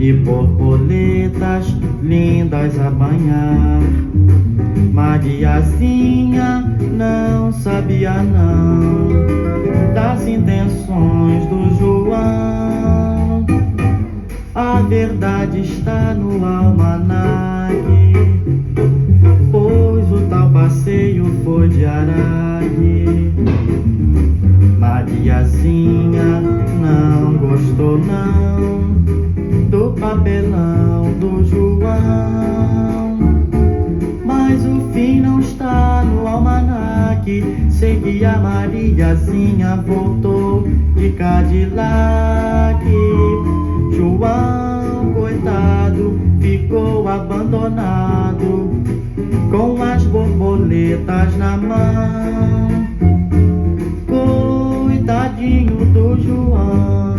e borboletas lindas a banhar. Mariazinha não sabia não das intenções do João. A verdade está no almanaque, pois o tal passeio foi de Araque. Mariazinha não gostou não do papelão do João, mas o fim não está no almanaque. Sei que a Mariazinha voltou de Cadillac. João, coitado, ficou abandonado com as borboletas na mão. Coitadinho do João.